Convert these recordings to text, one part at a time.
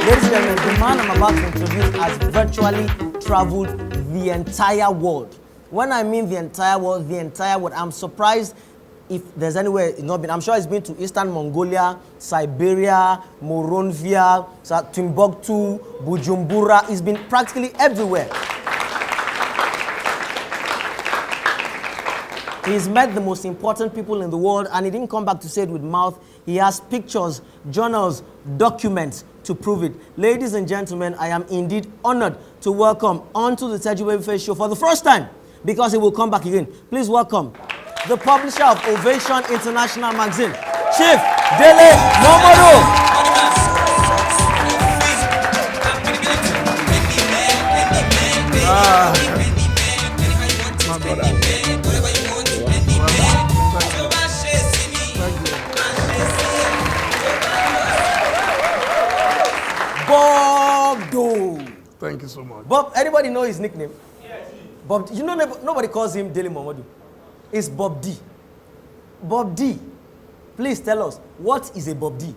Ladies and gentlemen, the man I'm about to introduce has virtually traveled the entire world. When I mean the entire world, I'm surprised if there's anywhere he's not been. I'm sure he's been to Eastern Mongolia, Siberia, Monrovia, Timbuktu, Bujumbura. He's been practically everywhere. He's met the most important people in the world, and he didn't come back to say it with mouth. He has pictures, journals, documents to prove it. Ladies and gentlemen, I am indeed honored to welcome onto the Teju Babyface show for the first time, because he will come back again. Please welcome the publisher of OVATION International Magazine, Chief Dele Momodu. My brother. Bob. Thank you so much. Bob, anybody know his nickname? Yes. Bob, you know nobody calls him Dele Momodu. It's Bob D. Bob D. Please tell us, what is a Bob D?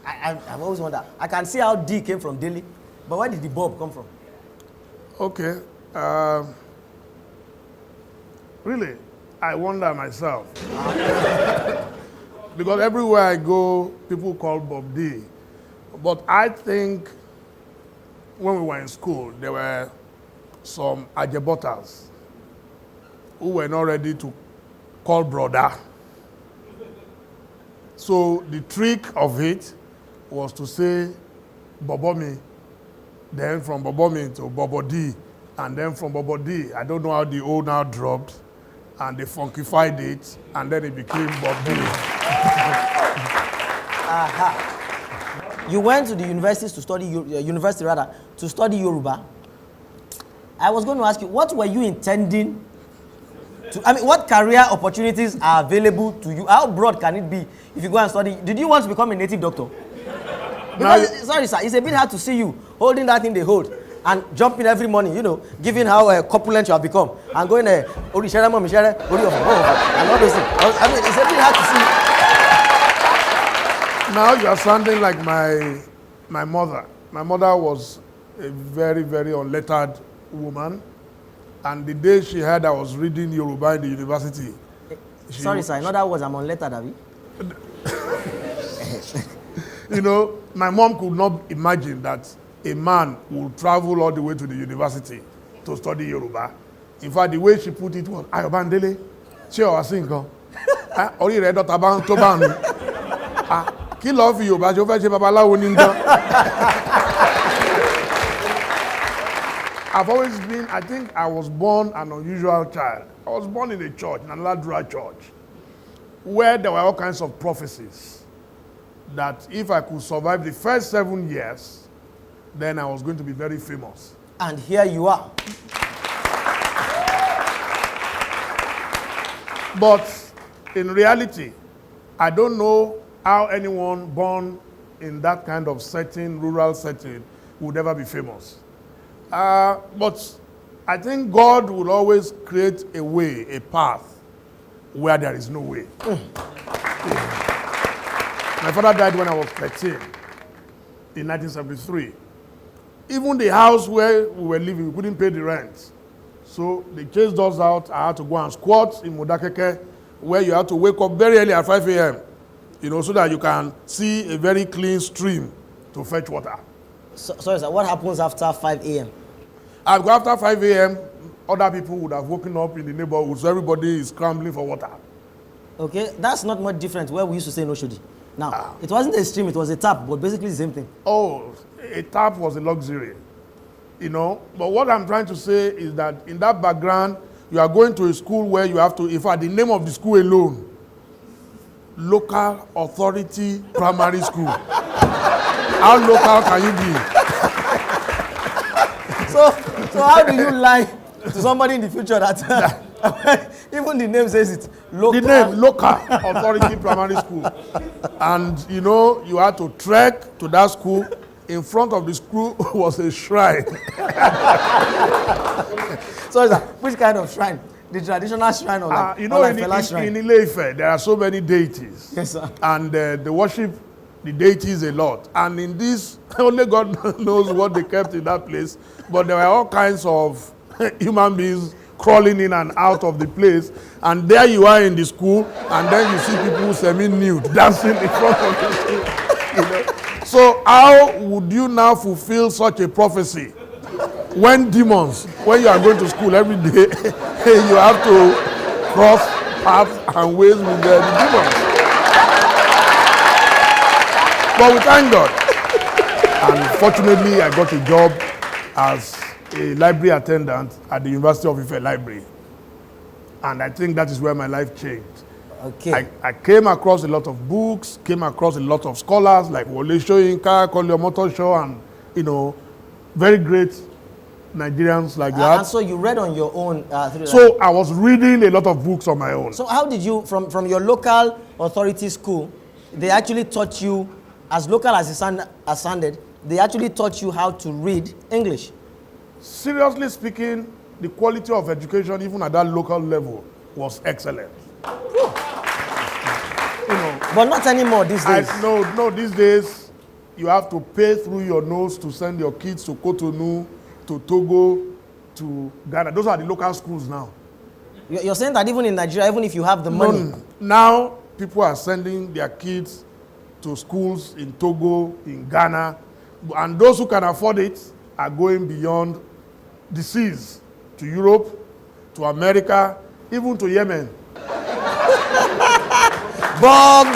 I've always wondered. I can see how D came from Dele, but where did the Bob come from? Okay. Really, I wonder myself. Because everywhere I go, people call Bob D. But I think when we were in school, there were some ajebotas who were not ready to call brother. So the trick of it was to say Bobomi, then from Bobomi to Bobo D, and then from Bobo D, I don't know how the O now dropped, and they funkified it, and then it became Bob D. Aha. You went to the universities to study, to study Yoruba. I was going to ask you, what were you intending to, what career opportunities are available to you? How broad can it be if you go and study? Did you want to become a native doctor? Because, sorry sir, it's a bit hard to see you holding that thing they hold and jumping every morning, given how corpulent you have become, and going and all those things. It's a bit hard to see. Now you are sounding like my mother. My mother was a very, very unlettered woman. And the day she heard I was reading Yoruba in the university. Sorry, sir. In other words, I'm unlettered, Abi. My mom could not imagine that a man would travel all the way to the university to study Yoruba. In fact, the way she put it was, Ayobandele, she was saying, Ori re dota ban to ban. Kí ló fi Yorùbá ṣe ó fẹ́ ṣe babaláwo ní nǹkan. I've always been, I think I was born an unusual child. I was born in a church, in an Aladura church, where there were all kinds of prophecies that if I could survive the first 7 years, then I was going to be very famous. And here you are. But in reality, I don't know how anyone born in that kind of setting, rural setting, would ever be famous. But I think God will always create a way, a path, where there is no way. My father died when I was 13, in 1973. Even the house where we were living, we couldn't pay the rent. So they chased us out. I had to go and squat in Modakeke, where you have to wake up very early at 5 a.m., so that you can see a very clean stream to fetch water. Sorry, sir, what happens after 5 a.m.? After 5 a.m., other people would have woken up in the neighborhood, so everybody is scrambling for water. Okay, that's not much different where we used to say no shodi. Now, it wasn't a stream, it was a tap, but basically the same thing. Oh, a tap was a luxury, But what I'm trying to say is that in that background, you are going to a school where you have to, in fact, the name of the school alone, Local Authority Primary School. How local can you be? So how do you lie to somebody in the future that even the name says it? The name, Local Authority Primary School. And, you had to trek to that school. In front of the school was a shrine. So, which kind of shrine? The traditional shrine or in Ile-Ife, there are so many deities. Yes, sir. And the worship the deities a lot. And in this, only God knows what they kept in that place. But there were all kinds of human beings crawling in and out of the place. And there you are in the school, and then you see people semi-nude dancing in front of the school. You know? So how would you now fulfill such a prophecy? When demons, when you are going to school every day, you have to cross paths and ways with the demons. But we thank God. And fortunately, I got a job as a library attendant at the University of Ife Library. And I think that is where my life changed. Okay. I came across a lot of books, came across a lot of scholars like Wole Soyinka, Kole Omotosho, and, you know, very great Nigerians like that. And so you read on your own? So I was reading a lot of books on my own. So how did you, from your local authority school, they actually taught you, as local as it sounded, they actually taught you how to read English? Seriously speaking, the quality of education, even at that local level, was excellent. You know, but not anymore these days. No, these days, you have to pay through your nose to send your kids to Cotonou, to Togo, to Ghana. Those are the local schools now. You're saying that even in Nigeria, even if you have the money? No, now, people are sending their kids to schools in Togo, in Ghana, and those who can afford it are going beyond the seas to Europe, to America, even to Yemen. Bob.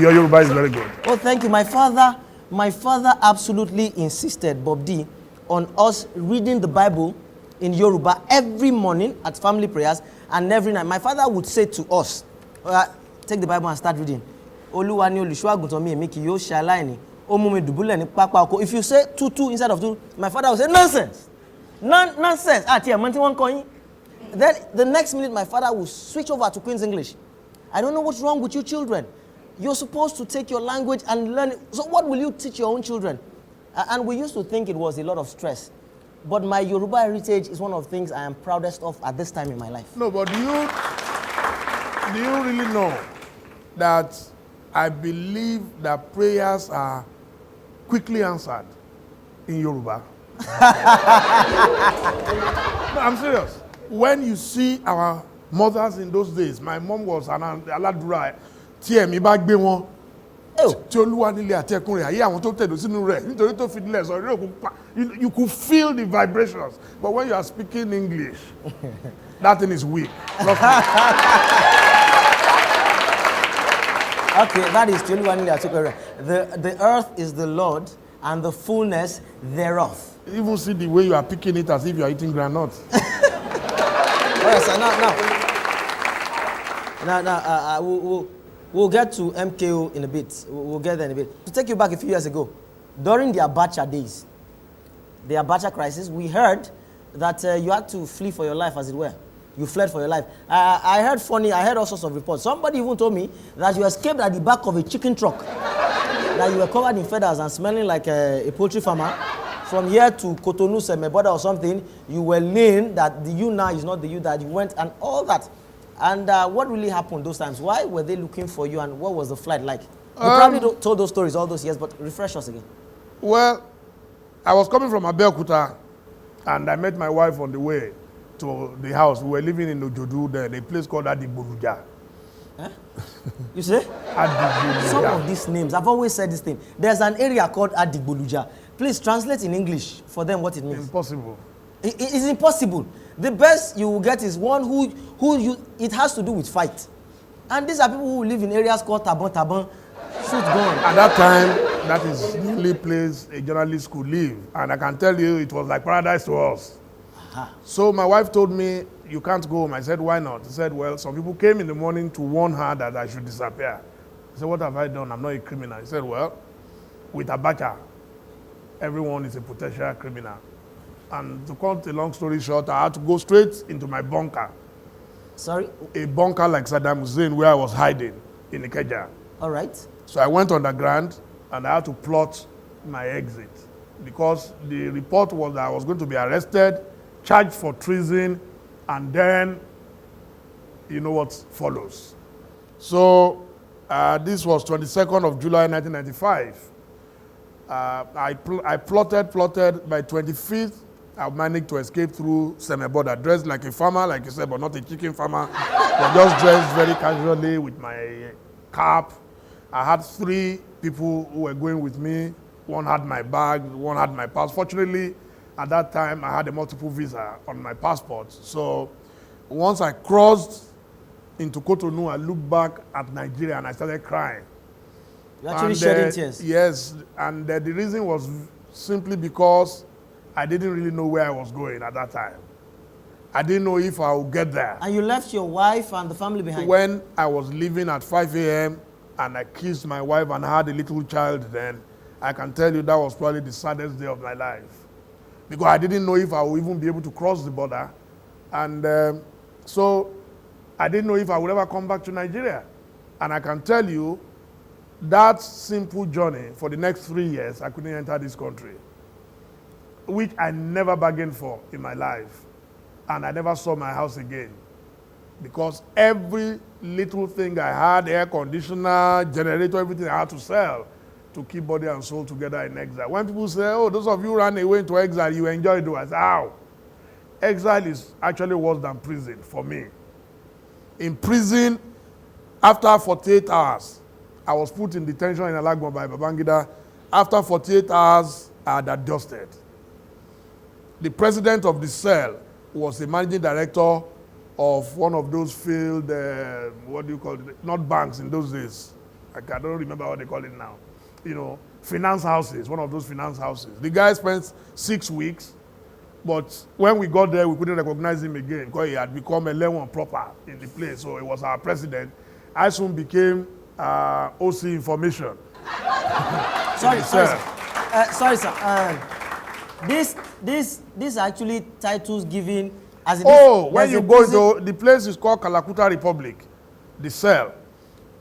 Your Yoruba is very good. Oh, thank you. My father absolutely insisted, Bob D, on us reading the Bible in Yoruba every morning at family prayers and every night. My father would say to us, take the Bible and start reading. Oluwa ni oluso-aguntan mi, emi ki yoo ṣalaini. Ó mú mi dùbúlẹ̀ ní pápá oko. If you say tutu instead of tutu, my father would say nonsense. Nonsense. Then the next minute, my father will switch over to Queen's English. I don't know what's wrong with you children. You're supposed to take your language and learn it. So what will you teach your own children? And we used to think it was a lot of stress. But my Yoruba heritage is one of the things I am proudest of at this time in my life. No, but do you really know that I believe that prayers are quickly answered in Yoruba? No, I'm serious. When you see our mothers in those days, my mom was an aladura. Tí ẹ̀mí bá gbé wọn, tí Olúwa nílé àti ẹkún rẹ̀, ayé àwọn tó tẹ̀dó sínú rẹ̀, nítorí tó fi dílẹ̀ sọ, you could feel the vibrations. But when you are speaking English, that thing is weak. Okay, that is tí Olúwa nílé àti ẹkún rẹ̀. The earth is the Lord and the fullness thereof. Even see the way you are picking it as if you are eating granuts. Yes, now, we'll get to MKO in a bit. We'll get there in a bit. To take you back a few years ago, during the Abacha days, the Abacha crisis, we heard that you had to flee for your life, as it were. You fled for your life. I heard all sorts of reports. Somebody even told me that you escaped at the back of a chicken truck, that you were covered in feathers and smelling like a poultry farmer. From here to Cotonou, Semeboda or something, you were lean, that the you now is not the you that you went, and all that. And what really happened those times? Why were they looking for you, and what was the flight like? You probably told those stories all those years, but refresh us again. Well, I was coming from Abeokuta, and I met my wife on the way to the house. We were living in Ojodu, there, a place called Adigboluja. Huh? You say? Adigboluja. Some of these names, I've always said this thing. There's an area called Adigboluja. Please translate in English for them what it means. Impossible. It's impossible. The best you will get is one it has to do with fight. And these are people who live in areas called Taban, shoot gun. At that time, that is the only place a journalist could live. And I can tell you, it was like paradise to us. So my wife told me, you can't go home. I said, why not? She said, well, some people came in the morning to warn her that I should disappear. I said, what have I done? I'm not a criminal. He said, well, with Abacha, everyone is a potential criminal. And to cut a long story short, I had to go straight into my bunker. Sorry? A bunker like Saddam Hussein where I was hiding in Ikeja. All right. So I went underground and I had to plot my exit because the report was that I was going to be arrested, charged for treason, and then you know what follows. So This was 22nd of July 1995. I plotted. By 25th, I managed to escape through semi-border, dressed like a farmer, like you said, but not a chicken farmer, but just dressed very casually with my cap. I had 3 people who were going with me. One had my bag, one had my pass. Fortunately, at that time, I had a multiple visa on my passport. So once I crossed into Cotonou, I looked back at Nigeria and I started crying. You actually shedding tears? Yes, and the reason was simply because I didn't really know where I was going at that time. I didn't know if I would get there. And you left your wife and the family behind? When I was leaving at 5 a.m. and I kissed my wife and had a little child then, I can tell you that was probably the saddest day of my life. Because I didn't know if I would even be able to cross the border. And so I didn't know if I would ever come back to Nigeria. And I can tell you, that simple journey for the next 3 years, I couldn't enter this country, which I never bargained for in my life. And I never saw my house again. Because every little thing I had, air conditioner, generator, everything I had to sell to keep body and soul together in exile. When people say, oh, those of you ran away into exile, you enjoyed it. I say, how? Exile is actually worse than prison for me. In prison, after 48 hours, I was put in detention in Alagbon by Babangida. After 48 hours, I had adjusted. The president of the cell was the managing director of one of those field, what do you call it? Not banks in those days. I don't remember what they call it now. You know, finance houses, one of those finance houses. The guy spent 6 weeks, but when we got there, we couldn't recognize him again because he had become a Lewon proper in the place. So he was our president. I soon became OC information. Sorry, sir. This actually titles given as in this, when you go to the place is called Kalakuta Republic, the cell,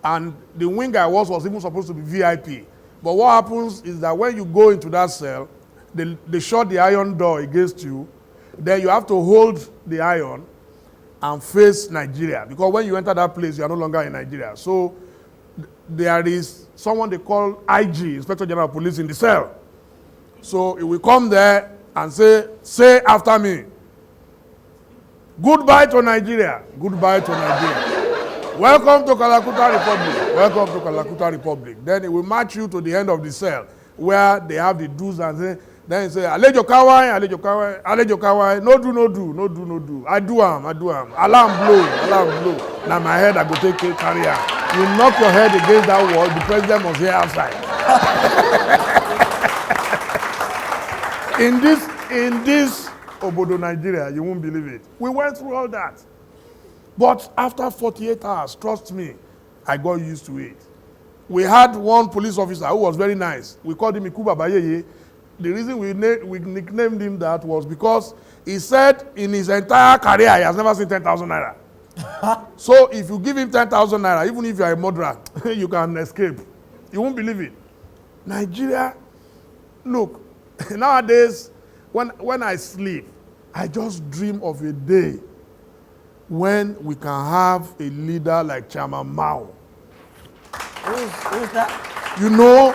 and the wing I was even supposed to be VIP. But what happens is that when you go into that cell, they shut the iron door against you. Then you have to hold the iron and face Nigeria, because when you enter that place, you are no longer in Nigeria. So there is someone they call IG, Inspector General of Police, in the cell. So he will come there and say after me, goodbye to Nigeria, goodbye to Nigeria. Welcome to Kalakuta Republic, welcome to Kalakuta Republic. Then he will march you to the end of the cell where they have the do's and say, then he say, Alejo Kawai, no do. I do am. Alarm blow. Now my head I go take carrier. You knock your head against that wall, the president must hear outside. in this Obodo, Nigeria, you won't believe it. We went through all that. But after 48 hours, trust me, I got used to it. We had one police officer who was very nice. We called him Ikuba Bayeye. The reason we nicknamed him that was because he said in his entire career he has never seen 10,000 naira. So if you give him 10,000 naira, even if you are a murderer, you can escape. You won't believe it. Nigeria, look, nowadays, when I sleep, I just dream of a day when we can have a leader like Chairman Mao. Who's that? You know,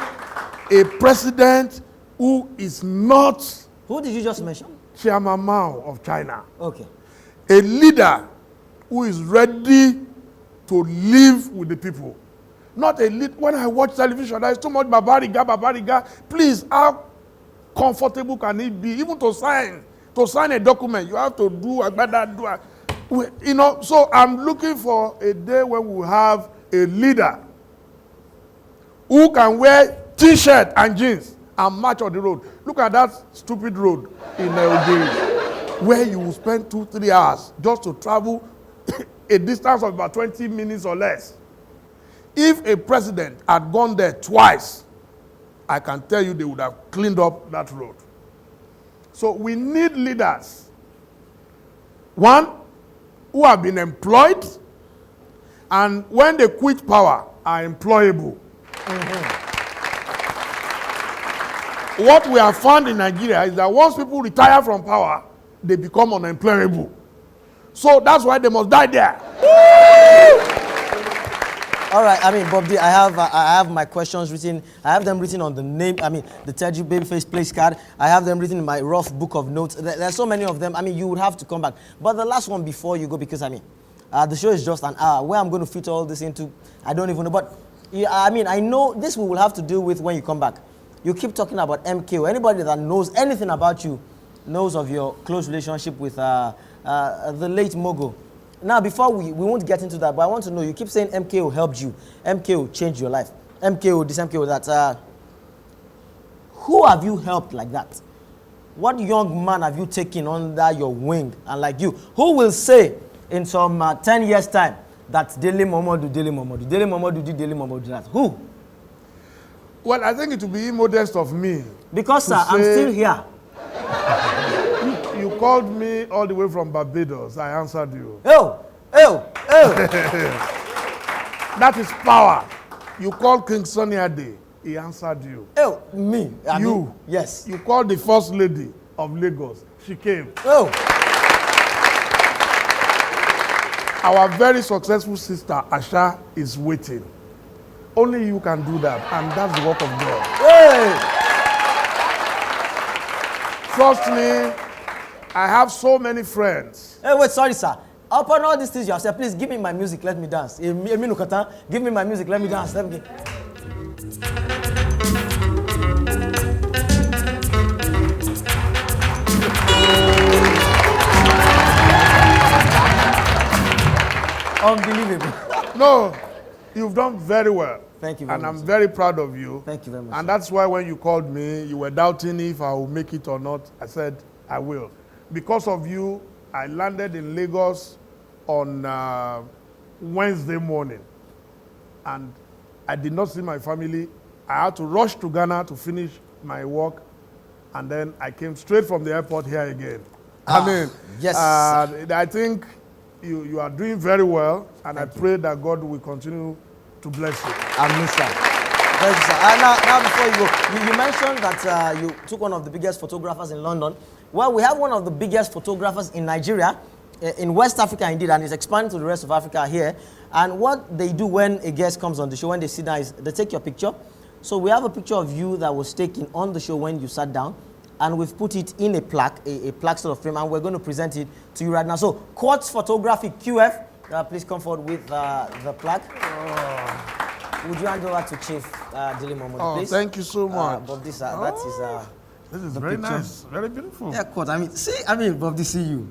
a president who is not... Who did you just mention? Chairman Mao of China. Okay. A leader who is ready to live with the people. Not a leader. When I watch television, there is too much babariga. Please, how comfortable can it be? Even to sign a document, you have to do. You know, so I'm looking for a day when we have a leader who can wear T-shirt and jeans and march on the road. Look at that stupid road in Ogiri, where you will spend 2-3 hours just to travel a distance of about 20 minutes or less. If a president had gone there twice, I can tell you they would have cleaned up that road. So we need leaders. One, who have been employed, and when they quit power, are employable. What we have found in Nigeria is that once people retire from power, they become unemployable. So that's why they must die there. All right, I mean, Bob D, I have my questions written. I have them written on the name, the Teju Babyface place card. I have them written in my rough book of notes. There's so many of them. I mean, you would have to come back. But the last one before you go, because the show is just an hour. Where I'm going to fit all this into, I don't even know. But I know this we will have to deal with when you come back. You keep talking about MKO. Anybody that knows anything about you knows of your close relationship with the late Mogul. Now, before we won't get into that, but I want to know, you keep saying MKO helped you. MKO changed your life. MKO this, MKO that. Who have you helped like that? What young man have you taken under your wing and like you? Who will say in some 10 years' time that Dele Momodu did Dele Momodu that? Who? Well, I think it would be immodest of me. Because, sir, I'm still here. You called me all the way from Barbados. I answered you. Oh. That is power. You called King Sunny Ade. He answered you. Oh, me? You? Yes. You called the First Lady of Lagos. She came. Oh. Our very successful sister, Asha, is waiting. Only you can do that, and that's the work of God. Hey. Trust me, I have so many friends. Hey, wait, sorry, sir. Upon all these things you have said, please give me my music, let me dance. Give me my music, let me dance. Unbelievable. No, you've done very well. Thank you very much. And I'm very proud of you. Thank you very much. And that's why when you called me, you were doubting if I will make it or not. I said, I will. Because of you, I landed in Lagos on Wednesday morning. And I did not see my family. I had to rush to Ghana to finish my work. And then I came straight from the airport here again. Yes. I think you are doing very well. And I pray that God will continue to bless you. Amen, sir. Thank you, sir. Now before you go, you mentioned that you took one of the biggest photographers in London. Well, we have one of the biggest photographers in Nigeria, in West Africa indeed, and it's expanding to the rest of Africa here. And what they do when a guest comes on the show, when they sit down, is they take your picture. So we have a picture of you that was taken on the show when you sat down, and we've put it in a plaque, a plaque sort of frame, and we're going to present it to you right now. So, Quartz Photography QF, please come forward with the plaque. Would you hand over to Chief Dele Momodu, please? Thank you so much. Bob, this is this is very picture. nice, very beautiful. Yeah, Quartz. Bob, see you.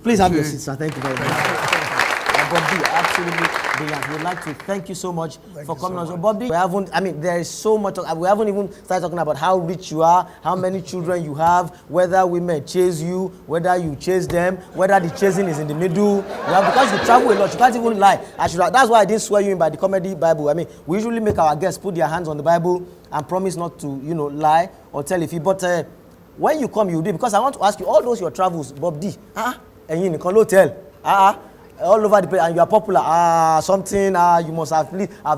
Please have your seat, sir. Thank you very much. Bob D, absolutely brilliant. We'd like to thank you so much for coming on. So, Bob D, there is so much. We haven't even started talking about how rich you are, how many children you have, whether women chase you, whether you chase them, whether the chasing is in the middle. Because you travel a lot, you can't even lie. That's why I didn't swear you in by the comedy Bible. We usually make our guests put their hands on the Bible and promise not to, lie or tell if you. But when you come, you do. Because I want to ask you, all those your travels, Bob D, and you in hotel, all over the place, and you are popular, you must have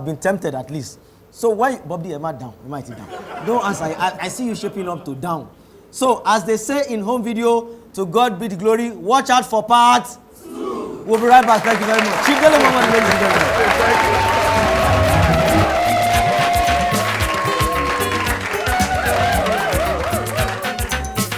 been tempted at least. So why, Bob D, am I down? Am I down? Don't answer. I see you shaping up to down. So as they say in home video, to God be the glory. Watch out for part 2. We'll be right back. Thank you very much. Chief Dele Momodu, ladies and gentlemen. Thank you.